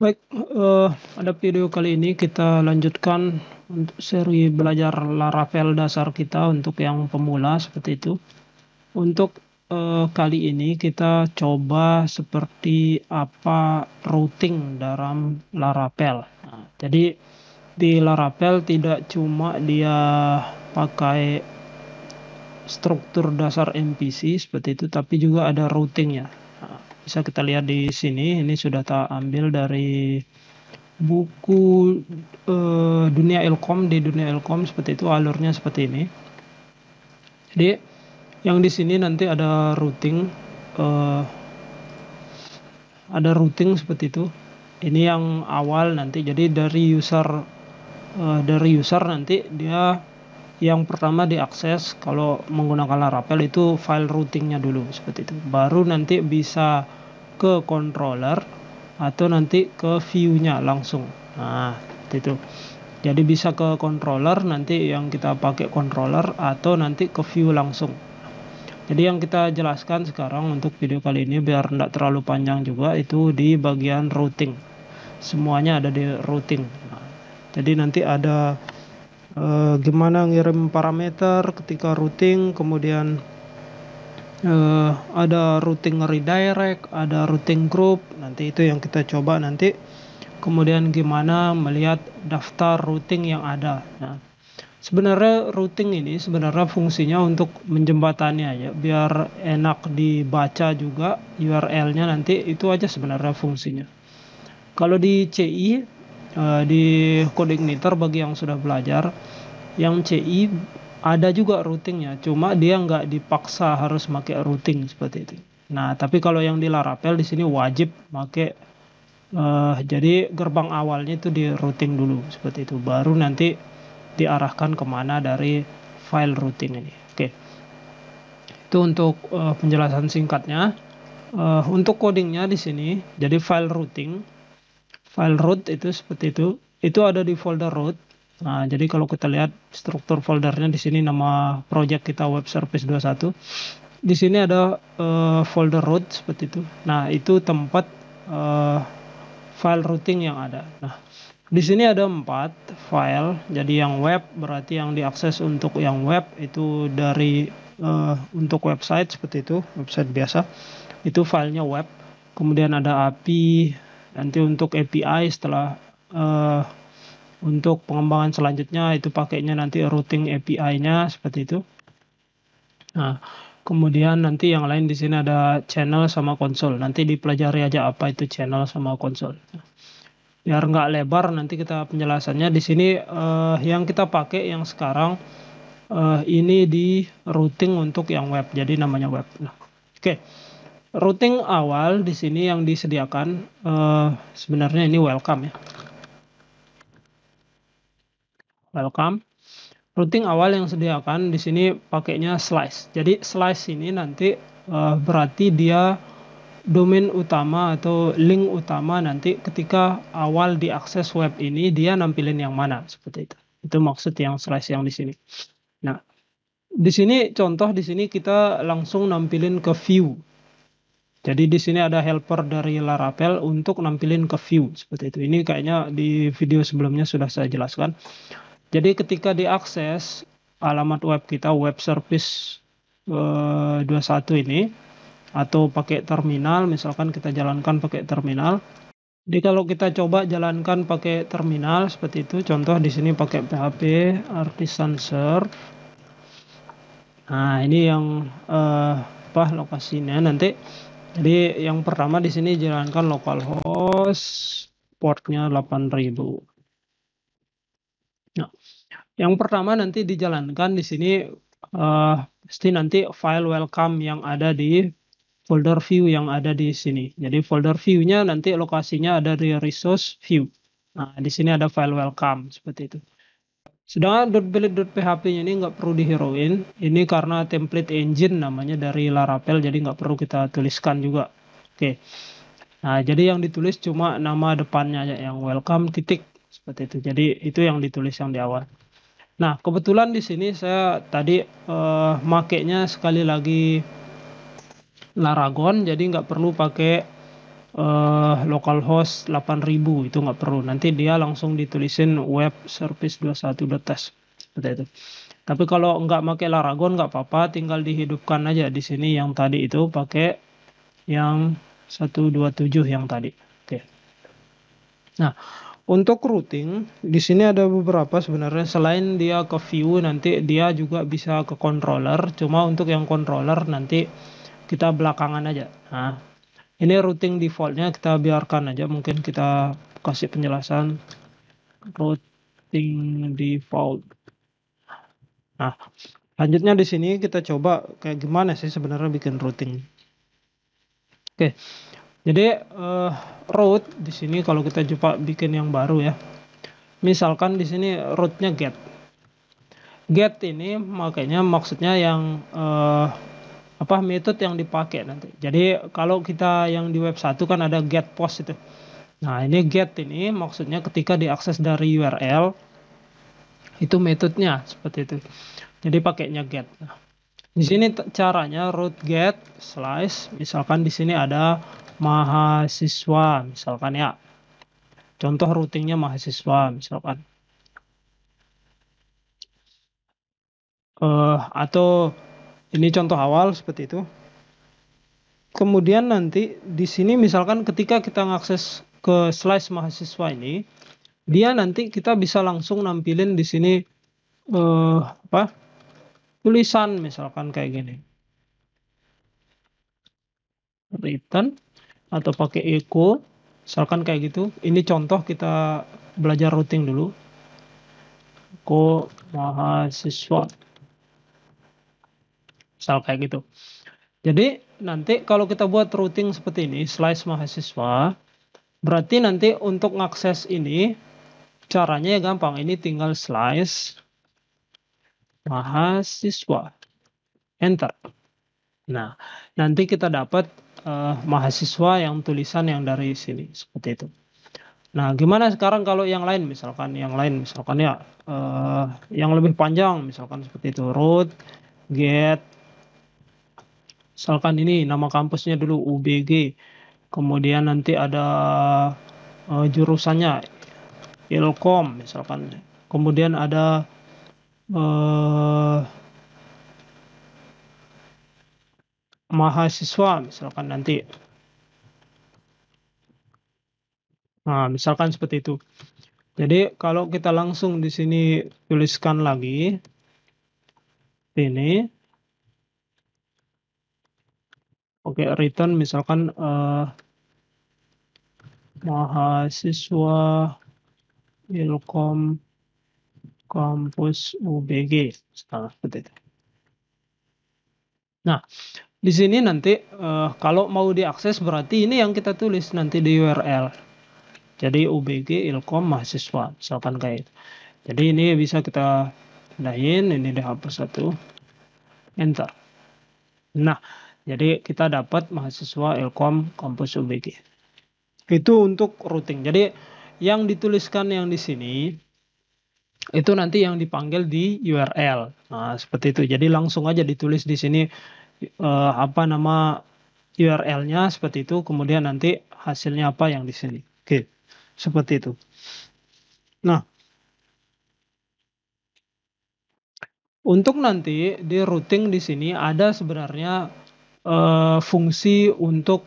Baik, pada video kali ini kita lanjutkan untuk seri belajar Laravel dasar kita untuk yang pemula seperti itu. Untuk kali ini kita coba seperti apa routing dalam Laravel. Nah, jadi di Laravel tidak cuma dia pakai struktur dasar MVC seperti itu, tapi juga ada routingnya. Nah, bisa kita lihat di sini, ini sudah tak ambil dari buku dunia Elkom. Di dunia Elkom seperti itu, alurnya seperti ini. Jadi yang di sini nanti ada routing, seperti itu. Ini yang awal nanti, jadi dari user nanti dia yang pertama diakses kalau menggunakan Laravel itu file routingnya dulu seperti itu, baru nanti bisa ke controller atau nanti ke view-nya langsung. Nah, seperti itu. Jadi bisa ke controller, nanti yang kita pakai controller, atau nanti ke view langsung. Jadi yang kita jelaskan sekarang untuk video kali ini biar tidak terlalu panjang juga, itu di bagian routing. Semuanya ada di routing. Nah, jadi nanti ada gimana ngirim parameter ketika routing, kemudian ada routing redirect, ada routing group. Nanti itu yang kita coba nanti. Kemudian gimana melihat daftar routing yang ada. Nah, sebenarnya routing ini sebenarnya fungsinya untuk menjembatani aja, biar enak dibaca juga URL-nya, nanti itu aja sebenarnya fungsinya. Kalau di CI, di CodeIgniter bagi yang sudah belajar, yang CI ada juga routingnya, cuma dia nggak dipaksa harus pakai routing seperti itu. Nah, tapi kalau yang di Laravel di sini wajib pakai. Jadi gerbang awalnya itu di routing dulu seperti itu, baru nanti diarahkan kemana dari file routing ini. Oke, itu untuk penjelasan singkatnya. Untuk codingnya di sini, jadi file root itu seperti itu ada di folder root. Nah, jadi kalau kita lihat struktur foldernya di sini, nama project kita web service 21. Di sini ada folder root seperti itu. Nah, itu tempat file routing yang ada. Nah, di sini ada 4 file. Jadi yang web berarti yang diakses untuk yang web itu dari untuk website seperti itu, website biasa. Itu filenya web. Kemudian ada API. Nanti untuk API setelah untuk pengembangan selanjutnya itu pakainya nanti routing API-nya seperti itu. Nah, kemudian nanti yang lain di sini ada channel sama konsol. Nanti dipelajari aja apa itu channel sama konsol. Biar nggak lebar nanti kita penjelasannya di sini. Yang kita pakai yang sekarang ini di routing untuk yang web. Jadi namanya web. Nah, oke. Routing awal di sini yang disediakan sebenarnya ini welcome ya. Welcome. Routing awal yang sediakan di sini pakainya slice. Jadi slice ini nanti berarti dia domain utama atau link utama nanti ketika awal diakses web ini dia nampilin yang mana seperti itu. Itu maksud yang slice yang di sini. Nah, di sini contoh di sini kita langsung nampilin ke view. Jadi di sini ada helper dari Laravel untuk nampilin ke view seperti itu. Ini kayaknya di video sebelumnya sudah saya jelaskan. Jadi ketika diakses alamat web kita web service 21 ini, atau pakai terminal, misalkan kita jalankan pakai terminal. Jadi kalau kita coba jalankan pakai terminal seperti itu, contoh di sini pakai PHP Artisan Serve. Nah, ini yang lokasinya nanti. Jadi yang pertama di sini jalankan localhost, portnya 8000. Nah, yang pertama nanti dijalankan di sini pasti nanti file welcome yang ada di folder view yang ada di sini. Jadi folder view-nya nanti lokasinya ada di resource view. Nah, di sini ada file welcome seperti itu. Sedangkan .build.php-nya ini nggak perlu diheroin. Ini karena template engine namanya dari Laravel, jadi nggak perlu kita tuliskan juga. Oke. Nah, jadi yang ditulis cuma nama depannya aja, yang welcome titik seperti itu. Jadi itu yang ditulis yang di awal. Nah, kebetulan di sini saya tadi makainya sekali lagi Laragon, jadi nggak perlu pakai localhost 8000 itu nggak perlu. Nanti dia langsung ditulisin web service 21.test seperti itu. Tapi kalau nggak pakai Laragon nggak apa-apa, tinggal dihidupkan aja di sini yang tadi itu pakai yang 127 yang tadi. Oke. Nah, untuk routing di sini ada beberapa sebenarnya, selain dia ke view nanti dia juga bisa ke controller. Cuma untuk yang controller nanti kita belakangan aja. Nah, ini routing defaultnya kita biarkan aja. Mungkin kita kasih penjelasan routing default. Nah, lanjutnya di sini kita coba kayak gimana sih sebenarnya bikin routing. Oke. Jadi route di sini kalau kita coba bikin yang baru ya. Misalkan di sini route-nya get. Get ini makanya maksudnya yang metode yang dipakai nanti. Jadi kalau kita yang di web 1 kan ada get post itu. Nah, ini get ini maksudnya ketika diakses dari URL itu metodenya seperti itu. Jadi pakainya get. Nah, di sini caranya route get slice, misalkan di sini ada mahasiswa misalkan ya. Contoh routingnya mahasiswa misalkan. Atau ini contoh awal seperti itu. Kemudian nanti di sini misalkan ketika kita ngakses ke slice mahasiswa ini, dia nanti kita bisa langsung nampilin di sini tulisan misalkan kayak gini. Return atau pakai echo misalkan kayak gitu. Ini contoh kita belajar routing dulu. Echo mahasiswa. Misal kayak gitu. Jadi nanti kalau kita buat routing seperti ini, slice mahasiswa, berarti nanti untuk ngakses ini caranya ya gampang. Ini tinggal slice mahasiswa. Enter. Nah, nanti kita dapat mahasiswa yang tulisan yang dari sini seperti itu. Nah, gimana sekarang kalau yang lain misalkan ya yang lebih panjang misalkan seperti itu, root get misalkan ini nama kampusnya dulu UBG. Kemudian nanti ada jurusannya Ilkom misalkan. Kemudian ada mahasiswa misalkan nanti. Nah, misalkan seperti itu. Jadi kalau kita langsung di sini tuliskan lagi ini, oke, return misalkan mahasiswa Ilkom kampus UBG, seperti itu. Nah, di sini nanti kalau mau diakses berarti ini yang kita tulis nanti di URL. Jadi UBG Ilkom mahasiswa, misalkan kayak itu. Jadi ini bisa kita pindahin, ini dihapus satu, enter. Nah, jadi kita dapat mahasiswa Ilkom kampus UBG. Itu untuk routing. Jadi yang dituliskan yang di sini itu nanti yang dipanggil di URL. Nah, seperti itu. Jadi langsung aja ditulis di sini apa nama URL-nya seperti itu, kemudian nanti hasilnya apa yang di sini. Oke. Seperti itu. Nah, untuk nanti di routing di sini ada sebenarnya fungsi untuk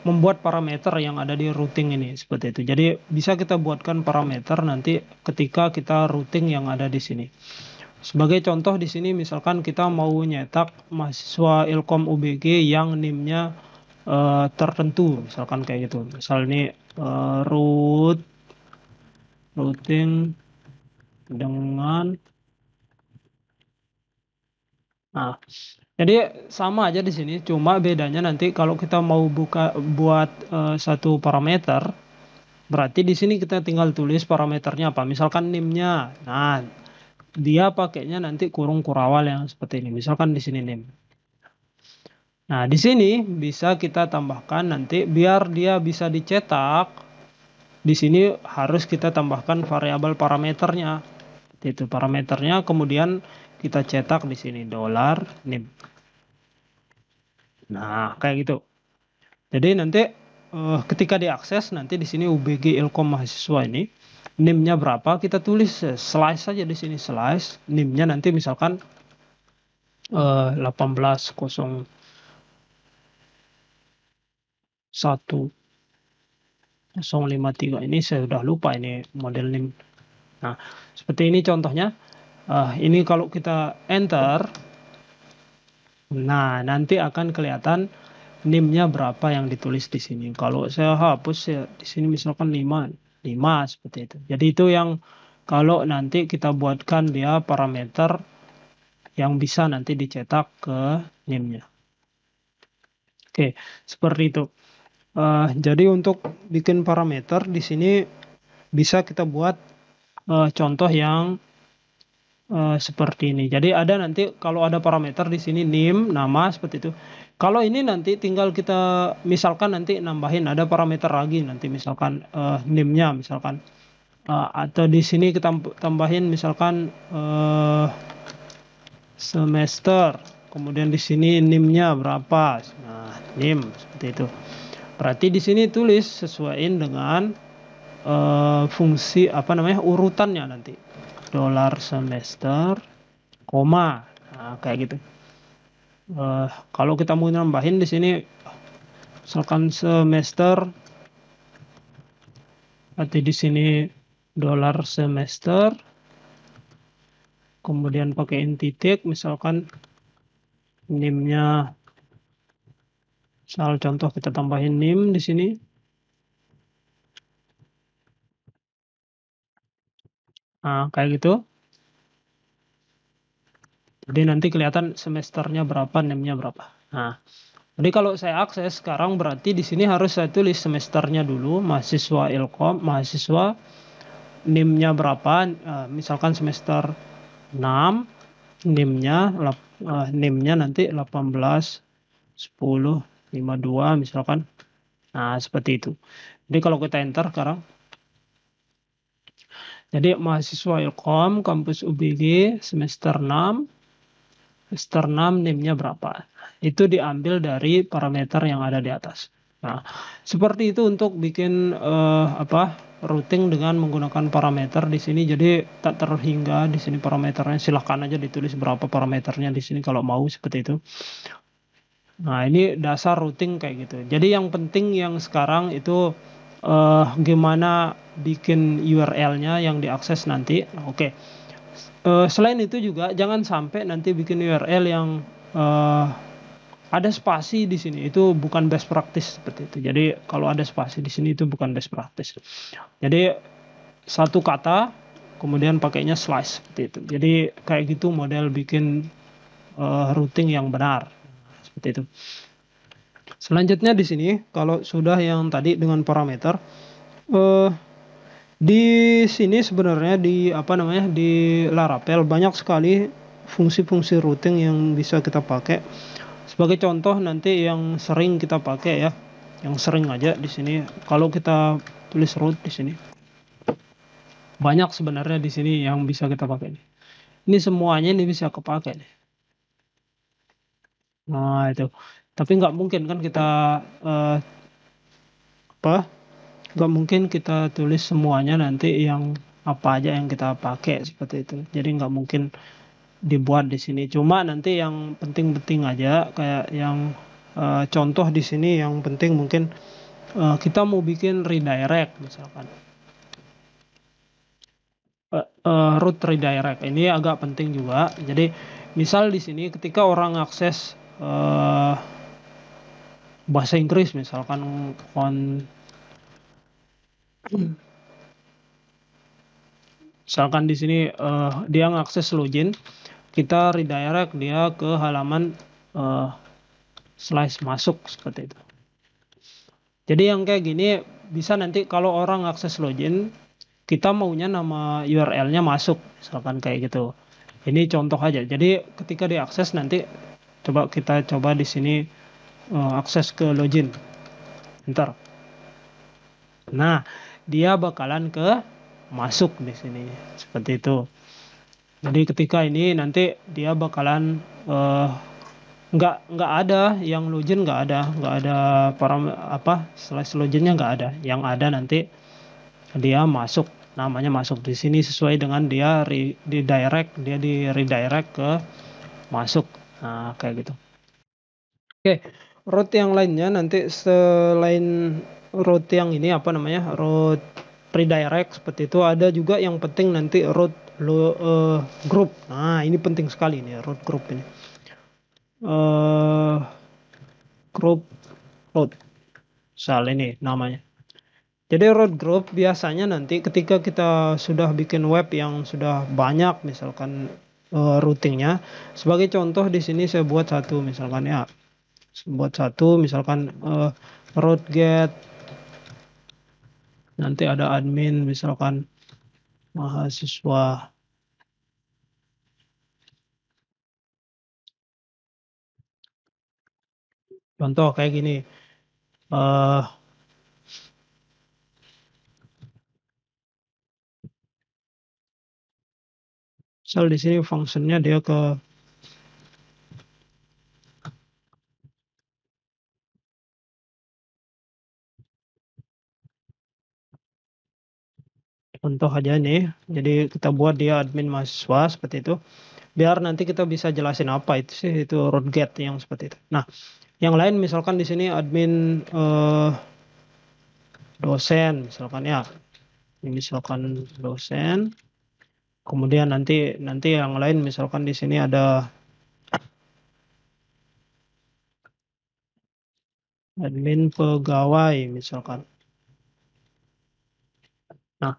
membuat parameter yang ada di routing ini seperti itu. Jadi bisa kita buatkan parameter nanti ketika kita routing yang ada di sini. Sebagai contoh di sini misalkan kita mau nyetak mahasiswa Ilkom UBG yang NIM-nya tertentu, misalkan kayak gitu. Misal ini routing dengan jadi sama aja di sini, cuma bedanya nanti kalau kita mau buat satu parameter, berarti di sini kita tinggal tulis parameternya apa. Misalkan NIM-nya. Nah, dia pakainya nanti kurung kurawal yang seperti ini. Misalkan di sini NIM. Nah, di sini bisa kita tambahkan nanti biar dia bisa dicetak. Di sini harus kita tambahkan variabel parameternya. Itu parameternya kemudian kita cetak di sini $NIM. Nah, kayak gitu. Jadi nanti ketika diakses nanti di sini UBG Ilkom mahasiswa ini NIM-nya berapa, kita tulis slice saja di sini, slice NIM-nya nanti misalkan 1801 053. Ini saya sudah lupa ini model NIM. Nah, seperti ini contohnya. Ini kalau kita enter, nah nanti akan kelihatan NIM-nya berapa yang ditulis di sini. Kalau saya hapus ya di sini misalkan 5 seperti itu. Jadi itu yang kalau nanti kita buatkan dia parameter yang bisa nanti dicetak ke NIM-nya. Oke, seperti itu. Jadi untuk bikin parameter di sini bisa kita buat contoh yang seperti ini. Jadi ada nanti kalau ada parameter di sini NIM, nama seperti itu. Kalau ini nanti tinggal kita misalkan nanti nambahin ada parameter lagi nanti misalkan NIM-nya misalkan atau di sini kita tambahin misalkan semester. Kemudian di sini NIM-nya berapa? Nah, NIM seperti itu. Berarti di sini tulis sesuaiin dengan fungsi urutannya nanti. Dolar semester, koma, nah, kayak gitu. Kalau kita mau nambahin di sini, misalkan semester, berarti di sini dolar semester, kemudian pakaiin titik, misalkan NIM-nya, misal contoh kita tambahin NIM di sini. Nah, kayak gitu. Jadi nanti kelihatan semesternya berapa, NIM-nya berapa. Nah, jadi kalau saya akses sekarang berarti di sini harus saya tulis semesternya dulu, mahasiswa Ilkom, mahasiswa NIM-nya berapa, misalkan semester 6, NIM-nya nanti 18, 10, 52 misalkan. Nah, seperti itu. Jadi kalau kita enter sekarang, jadi mahasiswa Ilkom, kampus UBG, semester 6, NIM-nya berapa? Itu diambil dari parameter yang ada di atas. Nah, seperti itu untuk bikin routing dengan menggunakan parameter di sini. Jadi tak terhingga di sini parameternya. Silahkan aja ditulis berapa parameternya di sini kalau mau seperti itu. Nah, ini dasar routing kayak gitu. Jadi yang penting yang sekarang itu gimana bikin URL-nya yang diakses nanti. Oke. Selain itu juga jangan sampai nanti bikin URL yang ada spasi di sini, itu bukan best practice seperti itu. Jadi kalau ada spasi di sini itu bukan best practice. Jadi satu kata kemudian pakainya slice seperti itu. Jadi kayak gitu model bikin routing yang benar seperti itu. Selanjutnya di sini kalau sudah yang tadi dengan parameter di sini sebenarnya di Laravel banyak sekali fungsi-fungsi routing yang bisa kita pakai. Sebagai contoh nanti yang sering kita pakai ya, yang sering aja di sini kalau kita tulis root di sini. Banyak sebenarnya di sini yang bisa kita pakai nih. Ini semuanya ini bisa kepake nih. Nah, itu. Tapi nggak mungkin kan kita nggak mungkin kita tulis semuanya nanti yang apa aja yang kita pakai seperti itu. Jadi nggak mungkin dibuat di sini. Cuma nanti yang penting-penting aja kayak yang contoh di sini yang penting mungkin kita mau bikin redirect misalkan. Root redirect ini agak penting juga. Jadi misal di sini ketika orang akses bahasa Inggris misalkan misalkan di sini dia ngakses login, kita redirect dia ke halaman slice masuk seperti itu. Jadi yang kayak gini bisa nanti kalau orang akses login, kita maunya nama URL-nya masuk, misalkan kayak gitu. Ini contoh aja. Jadi ketika diakses nanti kita coba di sini akses ke login. Ntar. Nah, dia bakalan ke masuk di sini seperti itu. Jadi ketika ini nanti dia bakalan nggak ada yang login, nggak ada slash loginnya nggak ada. Yang ada nanti dia masuk, namanya masuk di sini sesuai dengan dia di redirect ke masuk. Nah, kayak gitu. Oke, route yang lainnya nanti selain route yang ini route redirect seperti itu, ada juga yang penting nanti route group. Nah, ini penting sekali nih route group ini. eh Group route, soal ini namanya. Jadi road group biasanya nanti ketika kita sudah bikin web yang sudah banyak, misalkan routingnya. Sebagai contoh di sini saya buat satu, misalkan ya, road get, nanti ada admin, misalkan mahasiswa. Contoh kayak gini. eh Misal di sini fungsinya dia ke contoh aja nih. Jadi kita buat dia admin mahasiswa seperti itu. Biar nanti kita bisa jelasin apa itu sih itu road get yang seperti itu. Nah, yang lain misalkan di sini admin dosen, misalkan ya. Ini misalkan dosen. Kemudian nanti nanti yang lain misalkan di sini ada admin pegawai misalkan. Nah,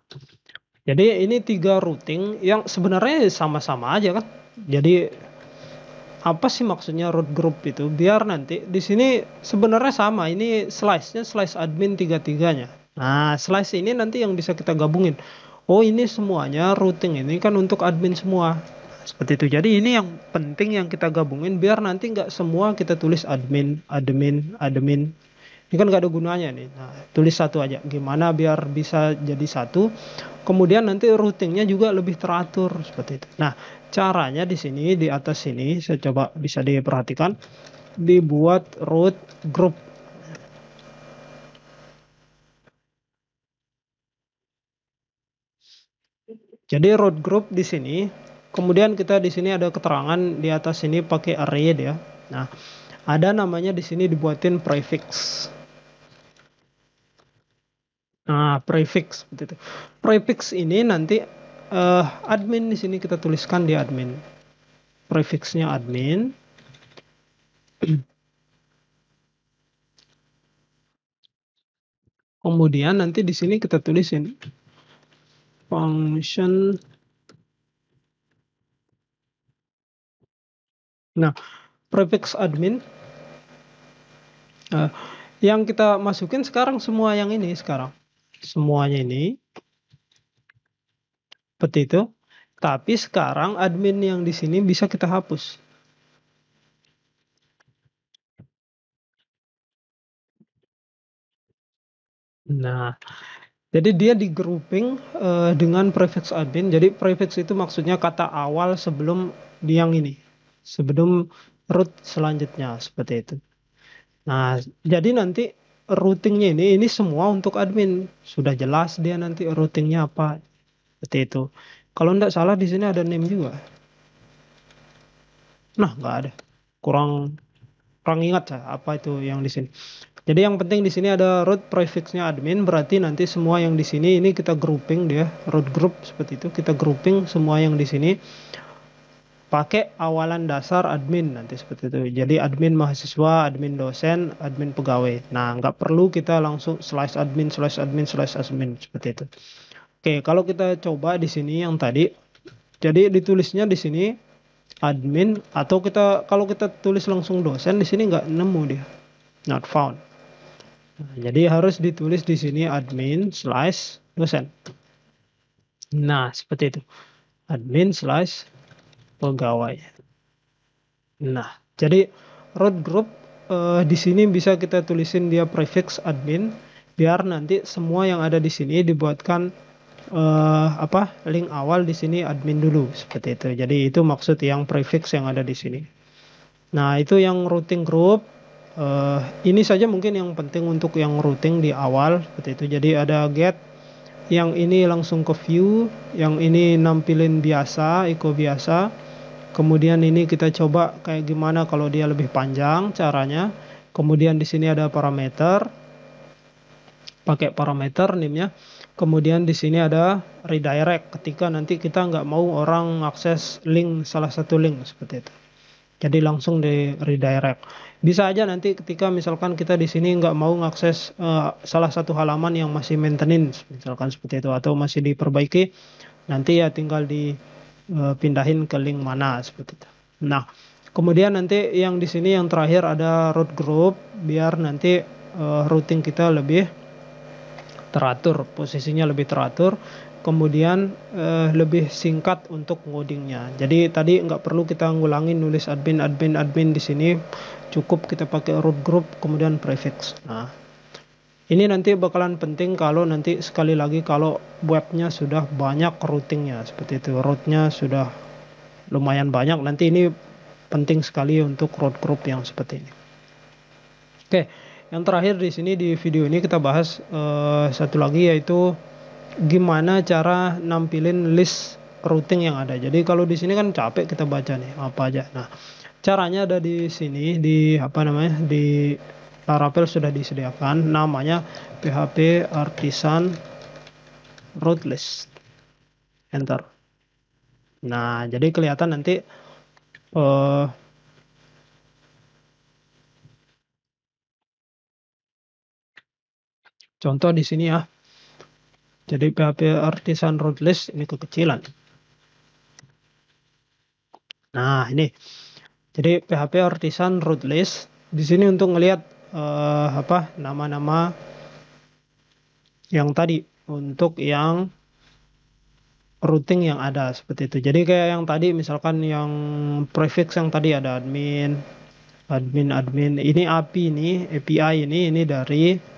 jadi ini 3 routing yang sebenarnya sama-sama aja kan. Jadi apa sih maksudnya root group itu? Biar nanti di sini sebenarnya sama. Ini slice-nya slice admin tiga-tiganya. Nah, slice ini nanti yang bisa kita gabungin. Oh, ini semuanya routing ini kan untuk admin semua. Seperti itu. Jadi ini yang penting yang kita gabungin biar nanti nggak semua kita tulis admin, admin, admin. Ini kan nggak ada gunanya nih. Nah, tulis satu aja. Gimana biar bisa jadi satu. Kemudian nanti routingnya juga lebih teratur seperti itu. Nah, caranya di sini di atas sini saya coba bisa diperhatikan, dibuat root group. Jadi root group di sini. Kemudian kita di sini ada keterangan di atas sini pakai array dia. Nah, ada namanya di sini dibuatin prefix. Nah, prefix seperti itu. Prefix ini nanti admin di sini kita tuliskan di admin. Prefixnya admin. Kemudian nanti di sini kita tulisin function. Nah, prefix admin yang kita masukin sekarang semua yang ini sekarang. Semuanya ini seperti itu. Tapi sekarang admin yang di sini bisa kita hapus. Nah, jadi dia di grouping dengan prefix admin. Jadi prefix itu maksudnya kata awal sebelum yang ini. Sebelum root selanjutnya seperti itu. Nah, jadi nanti routingnya ini semua untuk admin. Sudah jelas dia nanti routingnya apa. Seperti itu. Kalau tidak salah di sini ada name juga. Nah, nggak ada. Kurang kurang ingat saya apa itu yang di sini. Jadi yang penting di sini ada root prefixnya admin, berarti nanti semua yang di sini ini kita grouping dia, root group seperti itu. Kita grouping semua yang di sini pakai awalan dasar admin nanti seperti itu. Jadi admin mahasiswa, admin dosen, admin pegawai. Nah, nggak perlu kita langsung slash admin slash admin slash admin seperti itu. Oke, kalau kita coba di sini yang tadi, jadi ditulisnya di sini admin, atau kalau kita tulis langsung dosen di sini nggak nemu dia, not found. Nah, jadi harus ditulis di sini admin slash dosen. Nah, seperti itu. Admin slash pegawai. Nah, jadi root group di sini bisa kita tulisin dia prefix admin biar nanti semua yang ada di sini dibuatkan link awal di sini admin dulu seperti itu. Jadi itu maksud yang prefix yang ada di sini. Nah, itu yang routing group. Ini saja mungkin yang penting untuk yang routing di awal seperti itu. Jadi ada get, yang ini langsung ke view, yang ini nampilin biasa, echo biasa. Kemudian ini kita coba kayak gimana kalau dia lebih panjang caranya. Kemudian di sini ada parameter, pakai parameter name-nya. Kemudian di sini ada redirect ketika nanti kita nggak mau orang akses link, salah satu link seperti itu. Jadi langsung di redirect. Bisa aja nanti ketika misalkan kita di sini nggak mau ngakses salah satu halaman yang masih maintenance, misalkan seperti itu, atau masih diperbaiki, nanti ya tinggal dipindahin ke link mana seperti itu. Nah, kemudian nanti yang di sini yang terakhir ada route group, biar nanti routing kita lebih teratur, posisinya lebih teratur, kemudian lebih singkat untuk ngodingnya. Jadi tadi nggak perlu kita ngulangin nulis admin admin admin di sini, cukup kita pakai root group kemudian prefix. Nah, ini nanti bakalan penting kalau nanti sekali lagi kalau webnya sudah banyak routingnya seperti itu, rootnya sudah lumayan banyak, nanti ini penting sekali untuk root group yang seperti ini. Oke, yang terakhir di sini di video ini kita bahas satu lagi, yaitu gimana cara nampilin list routing yang ada. Jadi kalau di sini kan capek kita baca nih apa aja. Nah, caranya ada di sini, di apa namanya, di Laravel sudah disediakan namanya PHP Artisan Route List. Enter. Nah, jadi kelihatan nanti eh, contoh di sini ya. Jadi PHP Artisan Route List ini kekecilan. Nah, ini. Jadi PHP Artisan Route List di sini untuk ngelihat apa nama-nama yang tadi untuk yang routing yang ada seperti itu. Jadi kayak yang tadi misalkan yang prefix yang tadi ada admin, admin. Ini API ini dari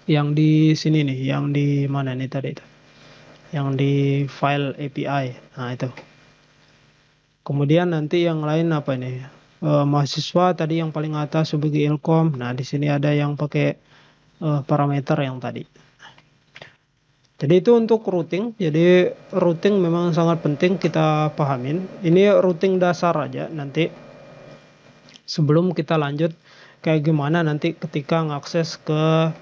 yang di sini nih, yang di mana nih tadi itu. Yang di file API. Nah, itu. Kemudian nanti yang lain apa ini? Mahasiswa tadi yang paling atas sebagai ilkom. Nah, di sini ada yang pakai parameter yang tadi. Jadi itu untuk routing. Jadi routing memang sangat penting kita pahamin. Ini routing dasar aja nanti. Sebelum kita lanjut kayak gimana nanti ketika ngakses ke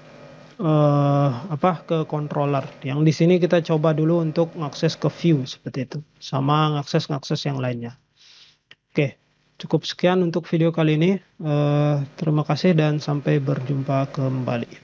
ke controller. Yang di sini kita coba dulu untuk ngakses ke view seperti itu. Sama ngakses yang lainnya. Oke, cukup sekian untuk video kali ini. Terima kasih dan sampai berjumpa kembali.